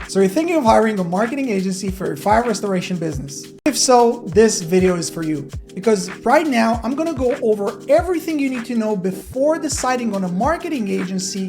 So you're thinking of hiring a marketing agency for your fire restoration business? If so, this video is for you, because right now I'm going to go over everything you need to know before deciding on a marketing agency,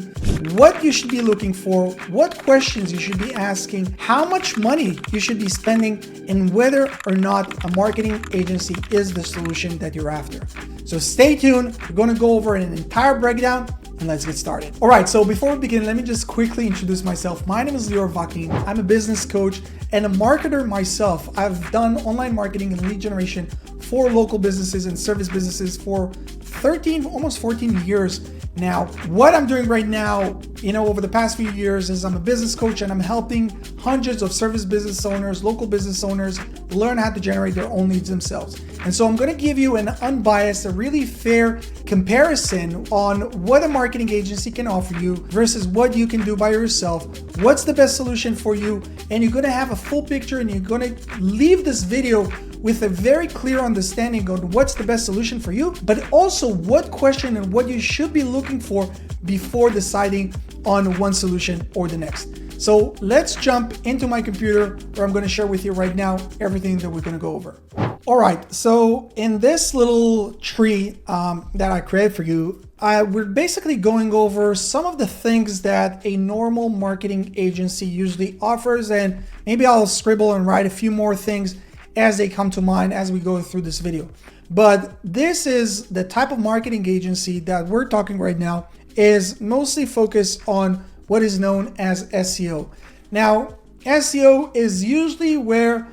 what you should be looking for, what questions you should be asking, how much money you should be spending, and whether or not a marketing agency is the solution that you're after. So stay tuned. We're going to go over an entire breakdown, and let's get started. All right, so before we begin, let me just quickly introduce myself. My name is Lior Vakin. I'm a business coach and a marketer myself. I've done online marketing and lead generation for local businesses and service businesses for 13, almost 14 years now. What I'm doing right now, over the past few years is I'm a business coach and I'm helping hundreds of service business owners, local business owners learn how to generate their own leads themselves. And so I'm going to give you an unbiased, a really fair comparison on what a marketing agency can offer you versus what you can do by yourself. What's the best solution for you? And you're going to have a full picture, and you're going to leave this video with a very clear understanding on what's the best solution for you, but also what question and what you should be looking for before deciding on one solution or the next. So let's jump into my computer, where I'm going to share with you right now everything that we're going to go over. All right, so in this little tree that I created for you, we're basically going over some of the things that a normal marketing agency usually offers, and maybe I'll scribble and write a few more things as they come to mind as we go through this video. But this is the type of marketing agency that we're talking right now, is mostly focused on what is known as SEO. Now, SEO is usually where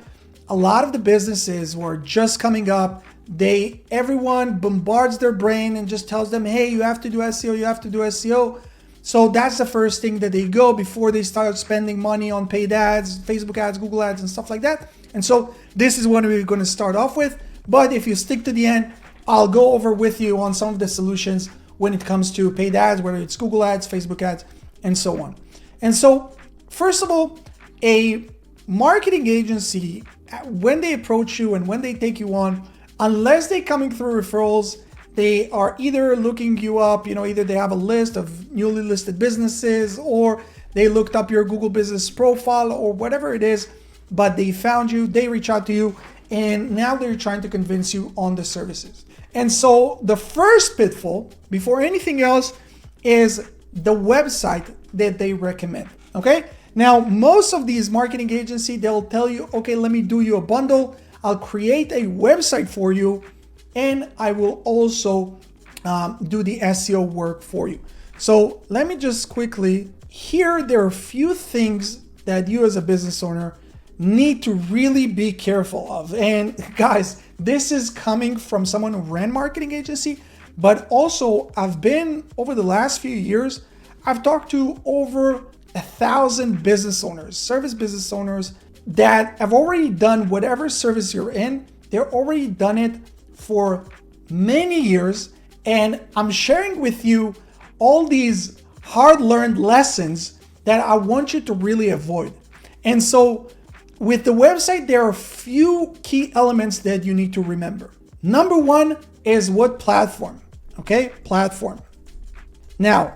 a lot of the businesses who are just coming up, everyone bombards their brain and just tells them, hey, you have to do SEO, you have to do SEO. So that's the first thing that they go before they start spending money on paid ads, Facebook ads, Google ads, and stuff like that. And so this is what we're going to start off with. But if you stick to the end, I'll go over with you on some of the solutions when it comes to paid ads, whether it's Google ads, Facebook ads, and so on. And so, first of all, a marketing agency, when they approach you and when they take you on, unless they're coming through referrals, they are either looking you up, either they have a list of newly listed businesses, or they looked up your Google business profile, or whatever it is, but they found you, they reach out to you, and now they're trying to convince you on the services. And so the first pitfall, before anything else, is the website that they recommend, okay? Now, most of these marketing agencies, they'll tell you, okay, let me do you a bundle. I'll create a website for you, and I will also do the SEO work for you. So let me just quickly, here there are a few things that you as a business owner need to really be careful of. And guys, this is coming from someone who ran marketing agency, but also I've been, over the last few years, I've talked to over 1,000 business owners, service business owners that have already done whatever service you're in. They're already done it for many years. And I'm sharing with you all these hard-learned lessons that I want you to really avoid. And so with the website, there are a few key elements that you need to remember. Number one is what platform, okay? Platform. Now,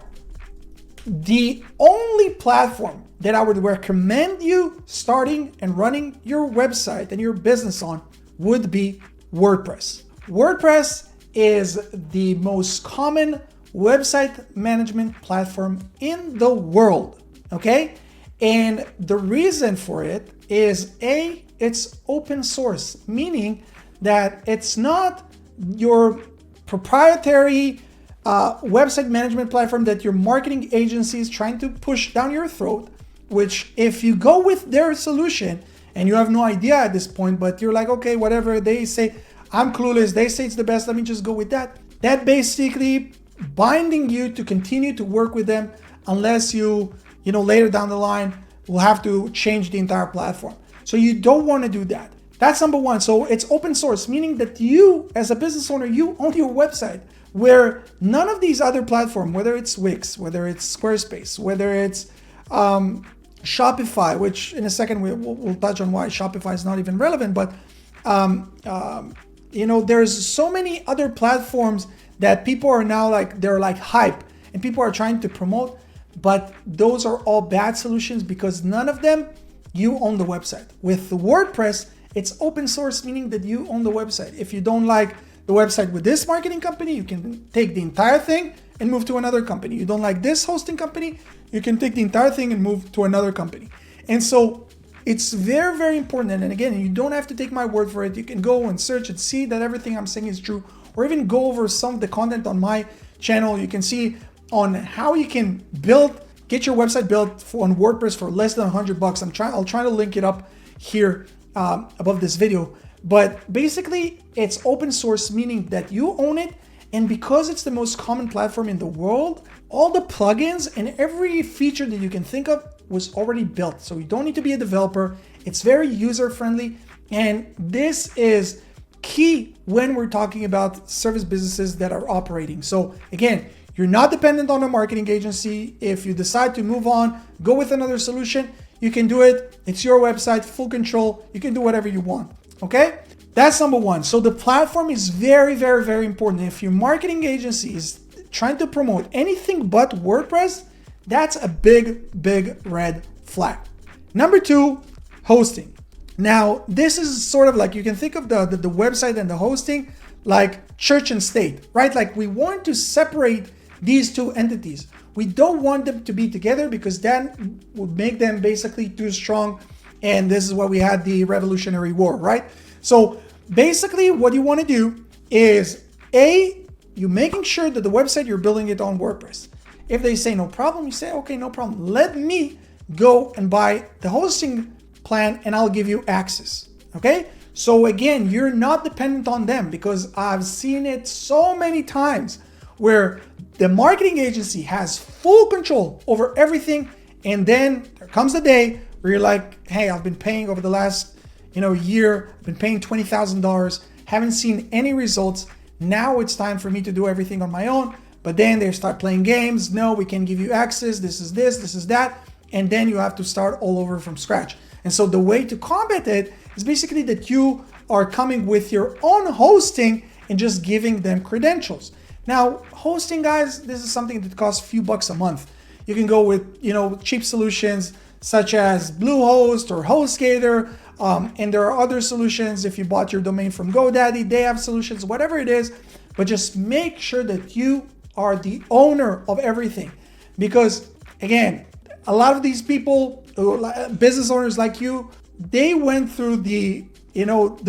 the only platform that I would recommend you starting and running your website and your business on would be WordPress. WordPress is the most common website management platform in the world, okay? And the reason for it is it's open source, meaning that it's not your proprietary website management platform that your marketing agency is trying to push down your throat, which if you go with their solution and you have no idea at this point, but you're like, okay, whatever they say, I'm clueless, they say it's the best, let me just go with that. That basically binding you to continue to work with them unless you later down the line will have to change the entire platform. So you don't want to do that. That's number one. So it's open source, meaning that you as a business owner, you own your website, where none of these other platforms, whether it's Wix, whether it's Squarespace, whether it's Shopify, which in a second we'll touch on why Shopify is not even relevant, but there's so many other platforms that people are now they're hype and people are trying to promote. but those are all bad solutions because none of them, you own the website. With the WordPress, it's open source, meaning that you own the website. If you don't like the website with this marketing company, you can take the entire thing and move to another company. You don't like this hosting company, you can take the entire thing and move to another company. And so it's very, very important. And again, you don't have to take my word for it. You can go and search and see that everything I'm saying is true, or even go over some of the content on my channel. You can see on how you can get your website built on WordPress for less than $100. I'll try to link it up here above this video. But basically, it's open source, meaning that you own it. And because it's the most common platform in the world, all the plugins and every feature that you can think of was already built. So you don't need to be a developer. It's very user-friendly. And this is key when we're talking about service businesses that are operating. So again, you're not dependent on a marketing agency. If you decide to move on, go with another solution, you can do it. It's your website, full control. You can do whatever you want. Okay? That's number one. So the platform is very, very, very important. If your marketing agency is trying to promote anything but WordPress, that's a big, big red flag. Number two, hosting. Now, this is sort of like, you can think of the website and the hosting like church and state, right? Like we want to separate these two entities. We don't want them to be together because that would make them basically too strong. And this is why we had the Revolutionary War, right? So basically what you want to do is you're making sure that the website, you're building it on WordPress. If they say no problem, you say, okay, no problem. Let me go and buy the hosting plan and I'll give you access. Okay. So again, you're not dependent on them because I've seen it so many times where the marketing agency has full control over everything. And then there comes the day where you're like, hey, I've been paying over the last year, I've been paying $20,000, haven't seen any results. Now it's time for me to do everything on my own. But then they start playing games. No, we can give you access. This is this, this is that. And then you have to start all over from scratch. And so the way to combat it is basically that you are coming with your own hosting and just giving them credentials. Now, hosting, guys, this is something that costs a few bucks a month. You can go with, cheap solutions such as Bluehost or HostGator. And there are other solutions. If you bought your domain from GoDaddy, they have solutions, whatever it is. But just make sure that you are the owner of everything. Because again, a lot of these people, business owners like you, they went through the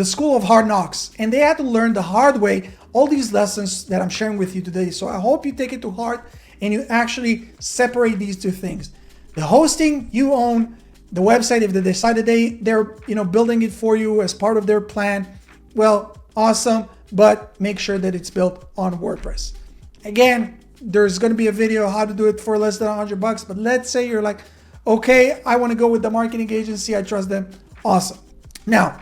school of hard knocks and they had to learn the hard way all these lessons that I'm sharing with you today. So I hope you take it to heart and you actually separate these two things. The hosting you own, the website, if they decided they're building it for you as part of their plan, well, awesome, but make sure that it's built on WordPress. Again, there's going to be a video how to do it for less than $100, but let's say you're like, okay, I want to go with the marketing agency, I trust them. Awesome. Now,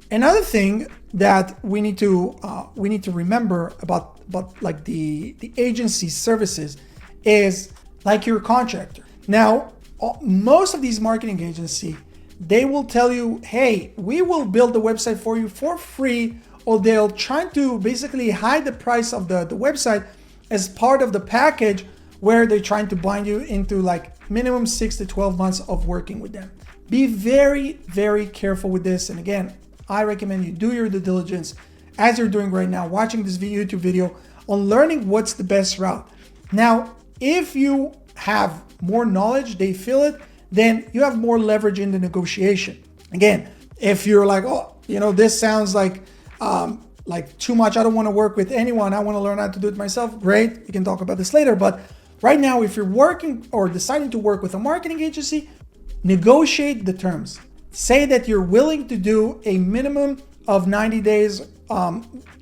another thing that we need to remember about like the agency services is like your contractor. Now, most of these marketing agencies, they will tell you, hey, we will build the website for you for free, or they'll try to basically hide the price of the website as part of the package where they're trying to bind you into like minimum 6 to 12 months of working with them. Be very, very careful with this. And again, I recommend you do your due diligence as you're doing right now, watching this YouTube video on learning what's the best route. Now, if you have more knowledge, they feel it, then you have more leverage in the negotiation. Again, if you're like, oh, this sounds like too much, I don't want to work with anyone, I want to learn how to do it myself, great, we can talk about this later. But right now, if you're working or deciding to work with a marketing agency, negotiate the terms. Say that you're willing to do a minimum of 90 days,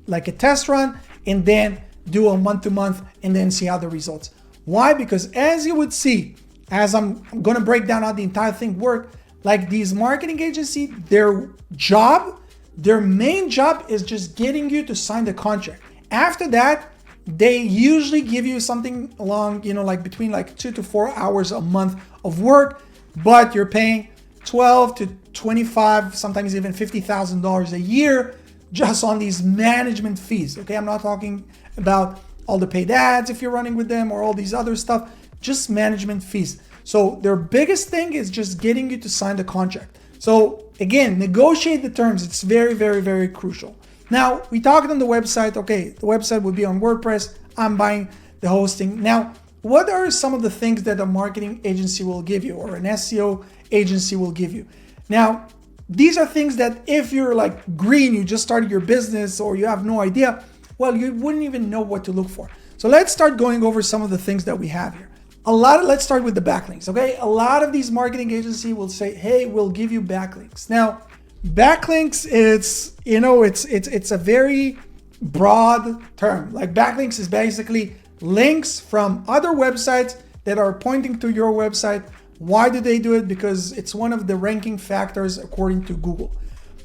like a test run, and then do a month to month and then see how the results. Why? Because as you would see, as I'm going to break down how the entire thing works, like these marketing agencies, their main job is just getting you to sign the contract. After that, they usually give you something along, like between like 2 to 4 hours a month of work, but you're paying 12 to 25, sometimes even $50,000 a year just on these management fees. Okay, I'm not talking about all the paid ads if you're running with them or all these other stuff. just management fees. So their biggest thing is just getting you to sign the contract. So again, negotiate the terms. It's very, very, very crucial. Now, we talked on the website. Okay, the website would be on WordPress. I'm buying the hosting. Now, what are some of the things that a marketing agency will give you or an SEO agency will give you? Now, these are things that if you're like green, you just started your business or you have no idea, well, you wouldn't even know what to look for. So let's start going over some of the things that we have here. Let's start with the backlinks, okay? A lot of these marketing agencies will say, hey, we'll give you backlinks. Now, backlinks, it's a very broad term. Like backlinks is basically links from other websites that are pointing to your website. Why do they do it? Because it's one of the ranking factors according to Google.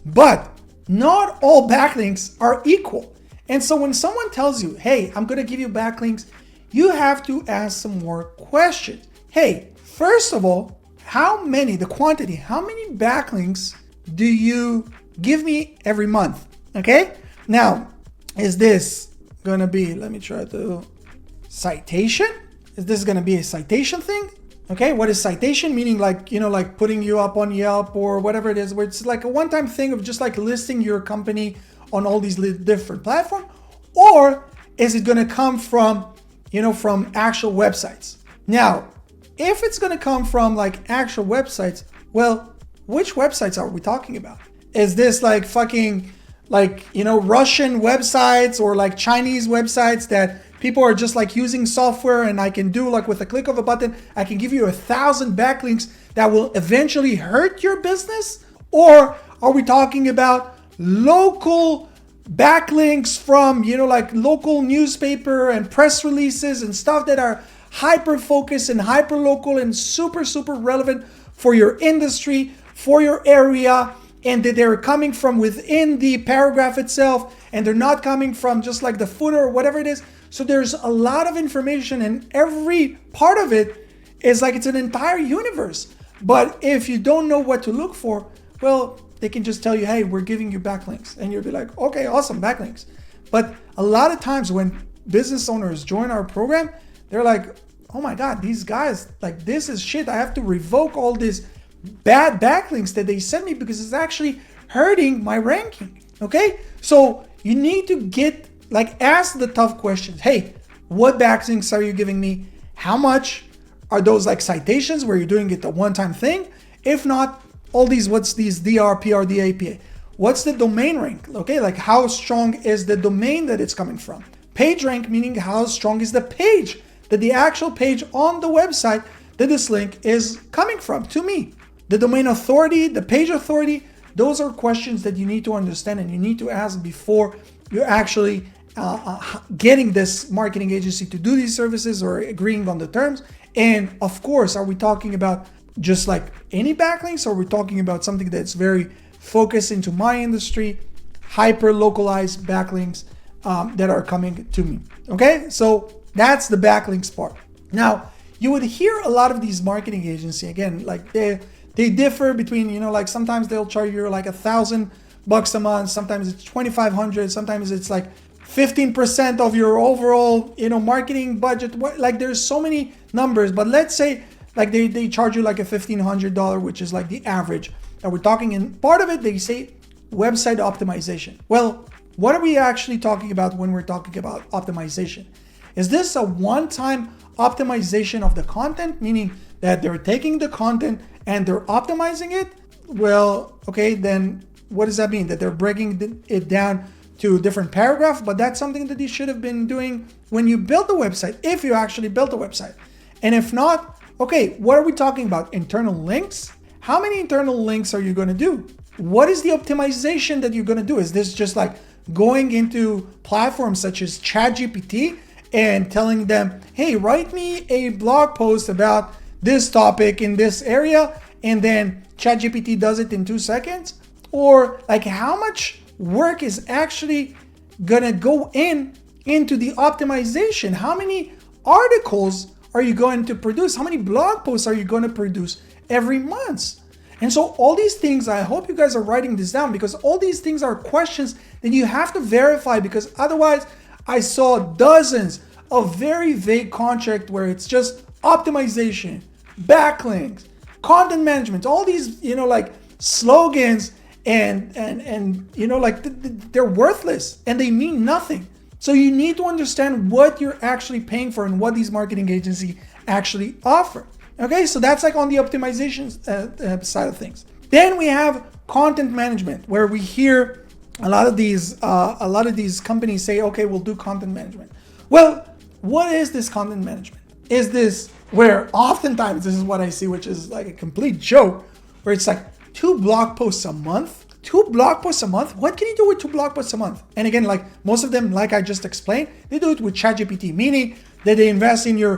But not all backlinks are equal. And so when someone tells you, hey, I'm going to give you backlinks, you have to ask some more questions. Hey, first of all, how many backlinks do you give me every month? Okay. Now, is this going to be, let me try to, citation? Is this going to be a citation thing? Okay. What is citation? Meaning like, like putting you up on Yelp or whatever it is, where it's like a one-time thing of just like listing your company on all these different platforms? Or is it going to come from, from actual websites? Now, if it's going to come from like actual websites, well, which websites are we talking about? Is this like fucking Russian websites or like Chinese websites that people are just like using software and I can do like with a click of a button, I can give you 1,000 backlinks that will eventually hurt your business? Or are we talking about local backlinks from, like local newspaper and press releases and stuff that are hyper focused and hyper local and super, super relevant for your industry, for your area, and that they're coming from within the paragraph itself and they're not coming from just like the footer or whatever it is. So there's a lot of information and every part of it is like it's an entire universe. But if you don't know what to look for, well, they can just tell you, hey, we're giving you backlinks. And you'll be like, okay, awesome, backlinks. But a lot of times when business owners join our program, they're like, oh my God, these guys, like this is shit. I have to revoke all these bad backlinks that they sent me because it's actually hurting my ranking. Okay. So you need to ask the tough questions. Hey, what backlinks are you giving me? How much are those like citations where you're doing it a one-time thing? If not, all these, what's these DR, PR, DAPA? What's the domain rank? Okay, like how strong is the domain that it's coming from? Page rank, meaning how strong is the page, that the actual page on the website that this link is coming from to me. The domain authority, the page authority, those are questions that you need to understand and you need to ask before you're actually getting this marketing agency to do these services or agreeing on the terms. And of course, are we talking about just like any backlinks, or we're talking about something that's very focused into my industry, hyper localized backlinks that are coming to me? Okay, so that's the backlinks part. Now, you would hear a lot of these marketing agencies, again, like they differ between, like sometimes they'll charge you like $1,000 a month, sometimes it's $2,500, sometimes it's like 15% of your overall, marketing budget. Like there's so many numbers, but let's say like they charge you like a $1,500, which is like the average that we're talking. And part of it, they say website optimization. Well, what are we actually talking about when we're talking about optimization? Is this a one-time optimization of the content, meaning that they're taking the content and they're optimizing it? Well, okay, then what does that mean? That they're breaking it down to a different paragraph? But that's something that you should have been doing when you built the website, if you actually built a website. And if not, okay, what are we talking about? Internal links? How many internal links are you going to do? What is the optimization that you're going to do? Is this just like going into platforms such as ChatGPT and telling them, hey, write me a blog post about this topic in this area, and then ChatGPT does it in 2 seconds? Or like how much work is actually going to go into the optimization? How many articles are you going to produce? How many blog posts are you going to produce every month? And so all these things, I hope you guys are writing this down, because all these things are questions that you have to verify, because otherwise I saw dozens of very vague contracts where it's just optimization, backlinks, content management, all these, like slogans and like they're worthless and they mean nothing. So you need to understand what you're actually paying for and what these marketing agencies actually offer. Okay, so that's like on the optimization side of things. Then we have content management, where we hear a lot of these companies say, okay, we'll do content management. Well, what is this content management? Is this where oftentimes this is what I see, which is like a complete joke, where it's like 2 blog posts a month? 2 blog posts a month? What can you do with 2 blog posts a month? And again, like most of them, like I just explained, they do it with ChatGPT, meaning that they invest in your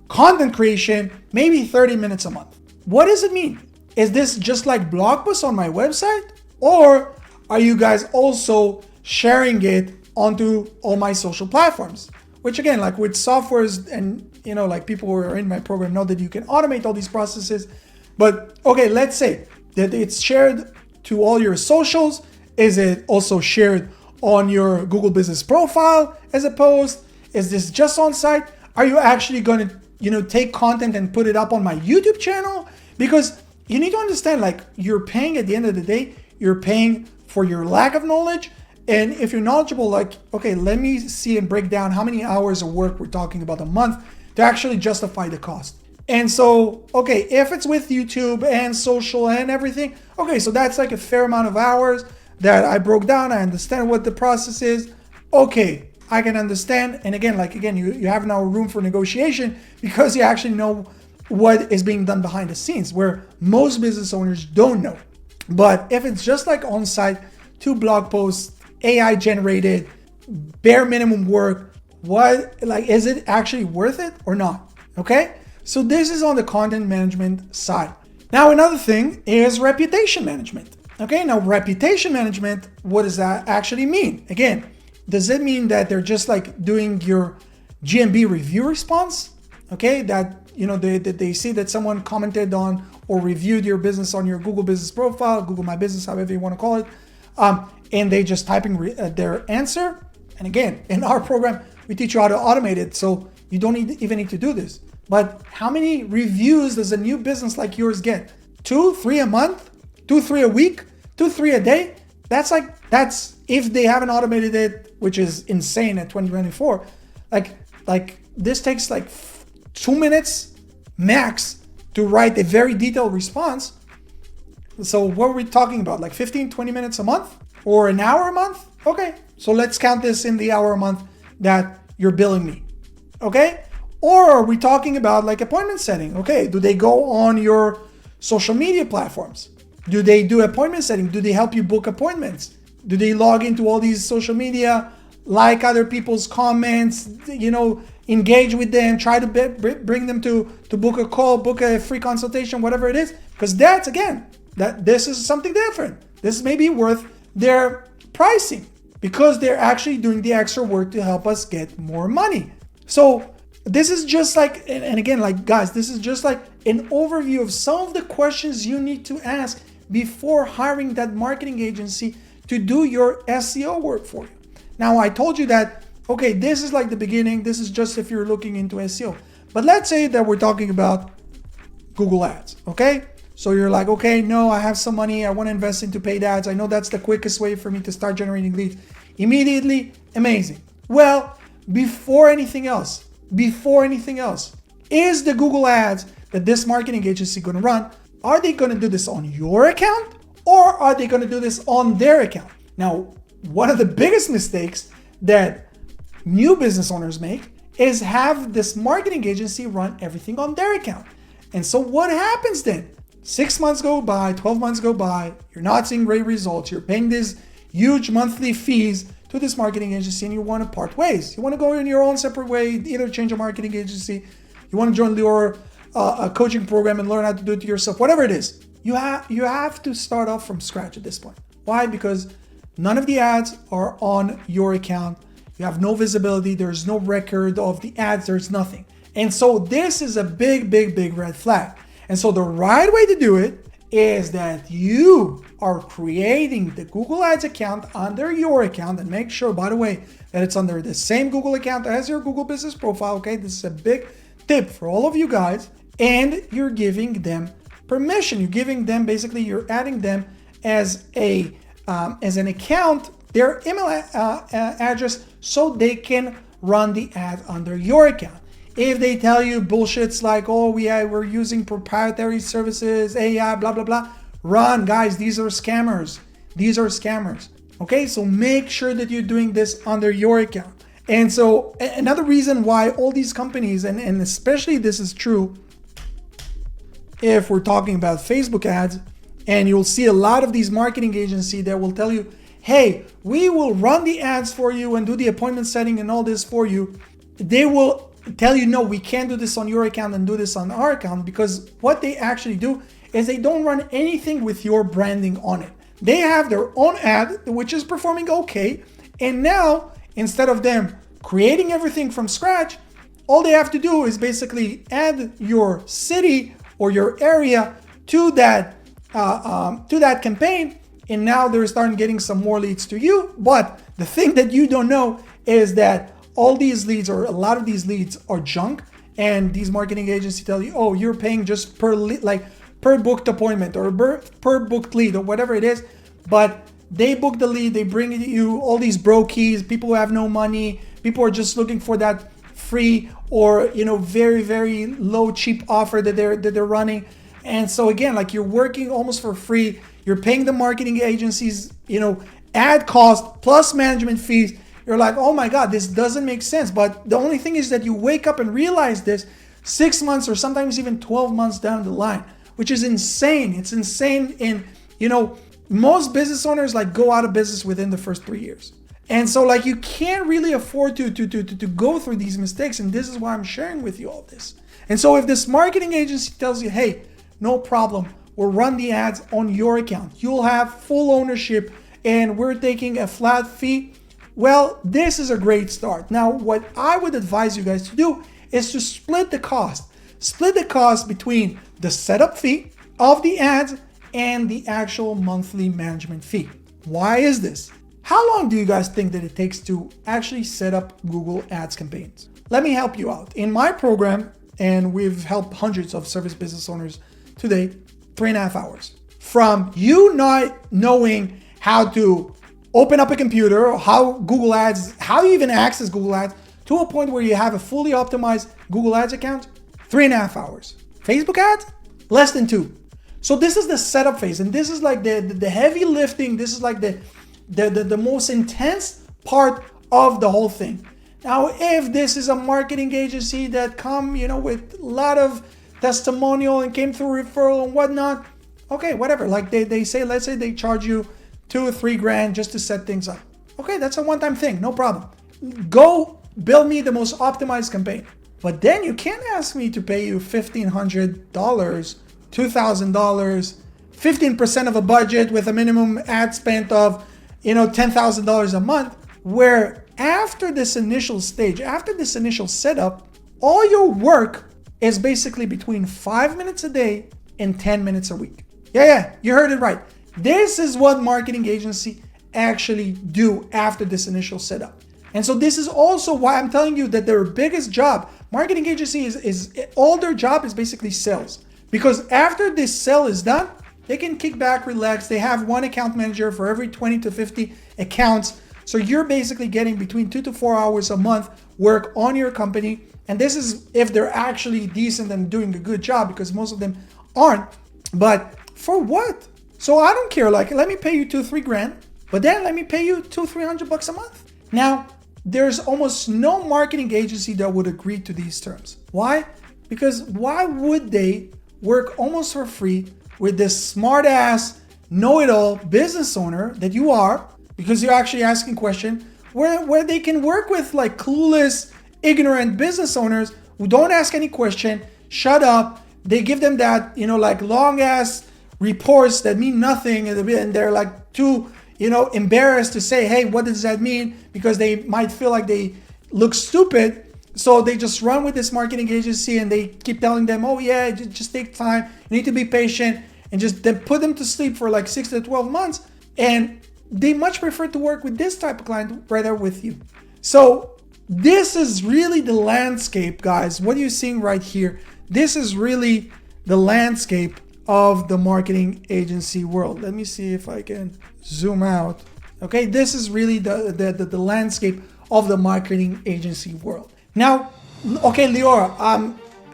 content creation, maybe 30 minutes a month. What does it mean? Is this just like blog posts on my website? Or are you guys also sharing it onto all my social platforms? Which again, like with softwares and, like people who are in my program know that you can automate all these processes. But okay, let's say that it's shared to all your socials. Is it also shared on your Google Business Profile as a post? Is this just on site? Are you actually going to, take content and put it up on my YouTube channel? Because you need to understand, like, you're paying at the end of the day, you're paying for your lack of knowledge. And if you're knowledgeable, like, okay, let me see and break down how many hours of work we're talking about a month to actually justify the cost. And so, okay, if it's with YouTube and social and everything, okay, so that's like a fair amount of hours that I broke down. I understand what the process is. Okay, I can understand. And again, you have now room for negotiation because you actually know what is being done behind the scenes, where most business owners don't know. But if it's just like on-site, 2 blog posts, AI generated, bare minimum work, is it actually worth it or not? Okay? So this is on the content management side. Now, another thing is reputation management. Okay, now reputation management, what does that actually mean? Again, does it mean that they're just like doing your GMB review response? Okay, that they see that someone commented on or reviewed your business on your Google Business Profile, Google My Business, however you want to call it, and they just typing their answer. And again, in our program, we teach you how to automate it, so you don't even need to do this. But how many reviews does a new business like yours get? 2, 3 a month? 2, 3 a week? 2, 3 a day? That's if they haven't automated it, which is insane at 2024. Like this takes like 2 minutes max to write a very detailed response. So what are we talking about? Like 15, 20 minutes a month or an hour a month? Okay, so let's count this in the hour a month that you're billing me. Okay? Or are we talking about like appointment setting? Okay, do they go on your social media platforms? Do they do appointment setting? Do they help you book appointments? Do they log into all these social media, like other people's comments, engage with them, try to bring them to book a call, book a free consultation, whatever it is? Because this is something different. This may be worth their pricing because they're actually doing the extra work to help us get more money. So this is just like, and again, like guys, this is just like an overview of some of the questions you need to ask before hiring that marketing agency to do your SEO work for you. Now, I told you that, okay, this is like the beginning. This is just if you're looking into SEO. But let's say that we're talking about Google Ads, okay? So you're like, okay, no, I have some money. I want to invest into paid ads. I know that's the quickest way for me to start generating leads immediately. Amazing. Well, before anything else, is the Google Ads that this marketing agency going to run, are they going to do this on your account or are they going to do this on their account? Now, one of the biggest mistakes that new business owners make is have this marketing agency run everything on their account. And so what happens then? 6 months go by, 12 months go by, you're not seeing great results, you're paying these huge monthly fees to this marketing agency and you want to part ways. You want to go in your own separate way, either change a marketing agency, you want to join your coaching program and learn how to do it yourself, whatever it is. You have to start off from scratch at this point. Why? Because none of the ads are on your account. You have no visibility. There's no record of the ads. There's nothing. And so this is a big, big, big red flag. And so the right way to do it is that you are creating the Google Ads account under your account, and make sure, by the way, that it's under the same Google account as your Google Business Profile. Okay, this is a big tip for all of you guys, and you're giving them permission. You're giving them, basically, you're adding them as an account, their email address, so they can run the ad under your account. If they tell you bullshits like, oh, we're using proprietary services, AI, blah, blah, blah, run, guys. These are scammers. These are scammers. Okay, so make sure that you're doing this under your account. And so another reason why all these companies, and especially this is true if we're talking about Facebook ads, and you'll see a lot of these marketing agencies that will tell you, hey, we will run the ads for you and do the appointment setting and all this for you. They will tell you, no, we can't do this on your account and do this on our account, because what they actually do is they don't run anything with your branding on it. They have their own ad, which is performing okay. And now, instead of them creating everything from scratch, all they have to do is basically add your city or your area to that campaign. And now they're starting getting some more leads to you. But the thing that you don't know is that all these leads, or a lot of these leads, are junk. And these marketing agencies tell you, oh, you're paying just per lead, like per booked appointment or per booked lead or whatever it is. But they book the lead, they bring you all these brokies, people who have no money, people are just looking for that free or, very, very low, cheap offer that they're running. And so again, like, you're working almost for free. You're paying the marketing agencies, ad cost plus management fees. You're like, oh my God, this doesn't make sense. But the only thing is that you wake up and realize this 6 months or sometimes even 12 months down the line, which is insane. It's insane. And, most business owners go out of business within the first 3 years. And so you can't really afford to go through these mistakes. And this is why I'm sharing with you all this. And so if this marketing agency tells you, hey, no problem, we'll run the ads on your account, you'll have full ownership, and we're taking a flat fee, well, this is a great start. Now, what I would advise you guys to do is to split the cost. Split the cost between the setup fee of the ads and the actual monthly management fee. Why is this? How long do you guys think that it takes to actually set up Google Ads campaigns? Let me help you out. In my program, and we've helped hundreds of service business owners today, 3.5 hours. From you not knowing how to open up a computer, or how Google Ads, how you even access Google Ads, to a point where you have a fully optimized Google Ads account, 3.5 hours. Facebook ads, less than 2. So this is the setup phase, and this is like the heavy lifting. This is like the most intense part of the whole thing. Now, if this is a marketing agency that come, with a lot of testimonial and came through referral and whatnot, okay, whatever. Like they say, let's say they charge you $2 or $3 grand just to set things up. Okay, that's a one-time thing, no problem. Go build me the most optimized campaign. But then you can't ask me to pay you $1,500, $2,000, 15% of a budget with a minimum ad spend of, $10,000 a month, where after this initial stage, after this initial setup, all your work is basically between 5 minutes a day and 10 minutes a week. Yeah, you heard it right. This is what marketing agency actually do after this initial setup. And so this is also why I'm telling you that their biggest job, marketing agency is all their job is basically sales. Because after this sale is done, they can kick back, relax. They have one account manager for every 20 to 50 accounts. So you're basically getting between 2 to 4 hours a month work on your company. And this is if they're actually decent and doing a good job, because most of them aren't. But for what? So I don't care. Let me pay you $2-3 grand, but then let me pay you $200-300 a month. Now, there's almost no marketing agency that would agree to these terms. Why? Because why would they work almost for free with this smart ass, know-it-all business owner that you are, because you're actually asking questions, where they can work with clueless, ignorant business owners who don't ask any question, shut up. They give them that, long ass reports that mean nothing, and they're too, embarrassed to say, hey, what does that mean? Because they might feel like they look stupid. So they just run with this marketing agency and they keep telling them, oh yeah, just take time. You need to be patient, and just then put them to sleep for 6 to 12 months. And they much prefer to work with this type of client rather with you. So this is really the landscape, guys. What you're seeing right here, this is really the landscape of the marketing agency world. Let me see if I can zoom out. Okay, this is really the landscape of the marketing agency world. Now, okay, Lior,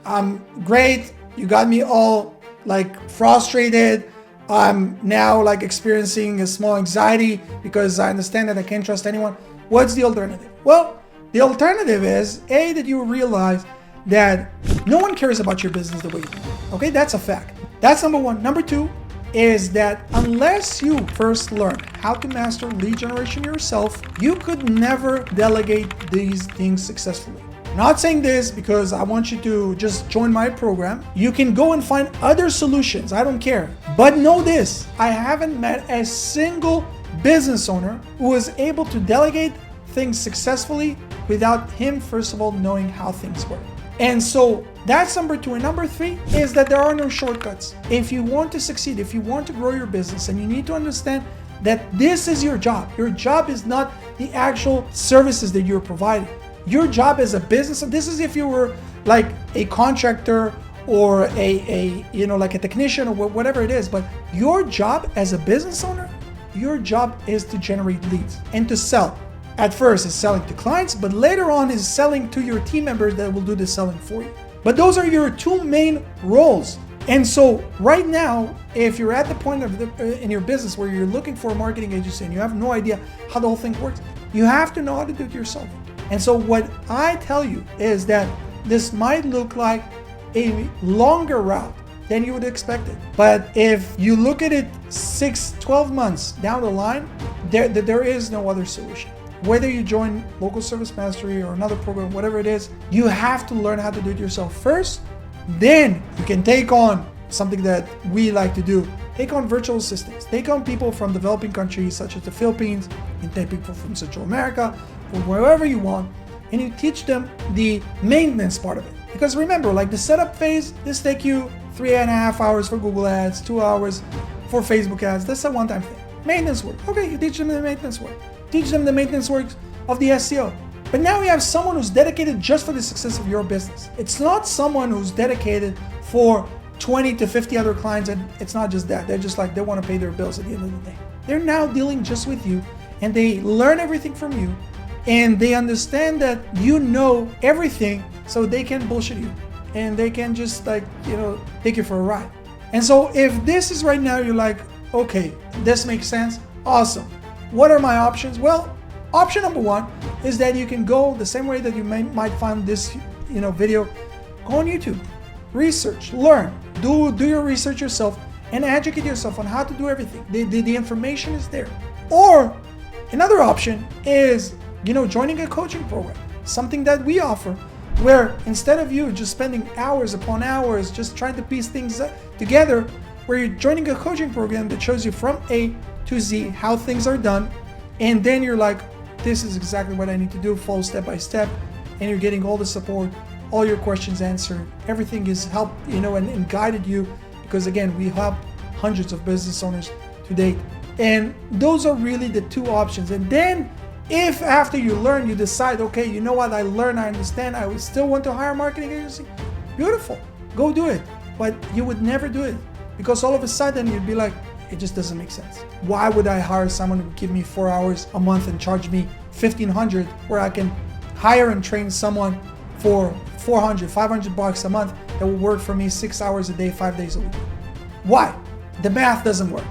I'm great. You got me all like frustrated. I'm now like experiencing a small anxiety because I understand that I can't trust anyone. What's the alternative? Well, the alternative is that you realize that no one cares about your business the way you do. Okay, that's a fact. That's number one. Number two is that unless you first learn how to master lead generation yourself, you could never delegate these things successfully. I'm not saying this because I want you to just join my program. You can go and find other solutions. I don't care. But know this, I haven't met a single business owner who was able to delegate things successfully without him, first of all, knowing how things work. And so that's number two. And number three is that there are no shortcuts. If you want to succeed, if you want to grow your business, and you need to understand that this is your job. Your job is not the actual services that you're providing. Your job as a business, this is if you were like a contractor or like a technician or whatever it is, but your job as a business owner, your job is to generate leads and to sell. At first, it's selling to clients, but later on is selling to your team members that will do the selling for you. But those are your two main roles. And so right now, if you're at the point in your business where you're looking for a marketing agency and you have no idea how the whole thing works, you have to know how to do it yourself. And so what I tell you is that this might look like a longer route than you would expect it. But if you look at it 6-12 months down the line, there is no other solution. Whether you join Local Service Mastery or another program, whatever it is, you have to learn how to do it yourself first. Then you can take on something that we like to do. Take on virtual assistants. Take on people from developing countries such as the Philippines. You can take people from Central America, from wherever you want, and you teach them the maintenance part of it. Because remember, like the setup phase, this take you 3.5 hours for Google Ads, 2 hours for Facebook ads. That's a one-time thing. Maintenance work. Okay, you teach them the maintenance work. Teach them the maintenance works of the SEO. But now you have someone who's dedicated just for the success of your business. It's not someone who's dedicated for 20 to 50 other clients, and it's not just that. They're just like, they want to pay their bills at the end of the day. They're now dealing just with you, and they learn everything from you, and they understand that you know everything, so they can bullshit you, and they can just take you for a ride. And so if this is right now, you're like, okay, this makes sense, awesome. What are my options? Well, option number one is that you can go the same way that you might find this video. Go on YouTube, research, learn, do your research yourself, and educate yourself on how to do everything. The information is there. Or another option is joining a coaching program, something that we offer, where instead of you just spending hours upon hours just trying to piece things together, where you're joining a coaching program that shows you from A to Z how things are done, and then you're like, this is exactly what I need to do, follow step by step, and you're getting all the support, all your questions answered, everything is helped, and guided you, because again, we help hundreds of business owners to date. And those are really the two options. And then if after you learn, you decide, okay, you know what, I learned, I understand, I would still want to hire a marketing agency, beautiful, go do it. But you would never do it, because all of a sudden you'd be like, it just doesn't make sense. Why would I hire someone who would give me 4 hours a month and charge me $1,500, where I can hire and train someone for $400, $500 a month that will work for me 6 hours a day, 5 days a week? Why? The math doesn't work.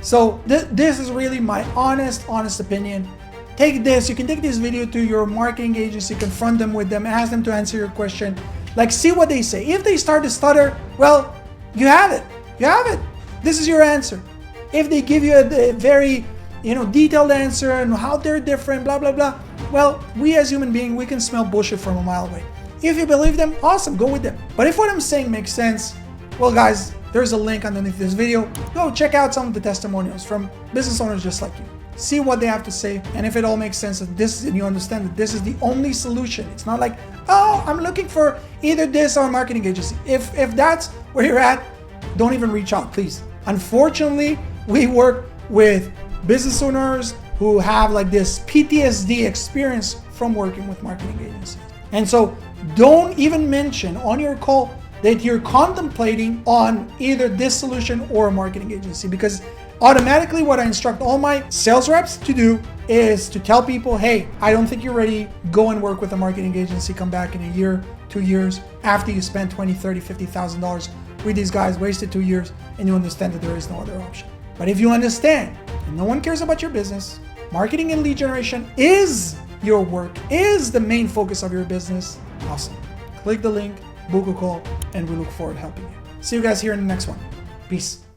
So this is really my honest opinion. Take this, you can take this video to your marketing agency, confront them with them, ask them to answer your question. Like, see what they say. If they start to stutter, well, you have it. You have it. This is your answer. If they give you a very detailed answer and how they're different, blah, blah, blah, well, we as human beings, we can smell bullshit from a mile away. If you believe them, awesome, go with them. But if what I'm saying makes sense, well, guys, there's a link underneath this video. Go check out some of the testimonials from business owners just like you. See what they have to say, and if it all makes sense, and you understand that this is the only solution. It's not like, oh, I'm looking for either this or a marketing agency. If that's where you're at, don't even reach out, please. Unfortunately, we work with business owners who have like this PTSD experience from working with marketing agencies. And so don't even mention on your call that you're contemplating on either this solution or a marketing agency, because automatically what I instruct all my sales reps to do is to tell people, hey, I don't think you're ready. Go and work with a marketing agency. Come back in a year, 2 years, after you spend $20,000, $30,000, $50,000 with these guys, wasted 2 years, and you understand that there is no other option. But if you understand that no one cares about your business, marketing and lead generation is your work, is the main focus of your business, awesome. Click the link, book a call, and we look forward to helping you. See you guys here in the next one. Peace.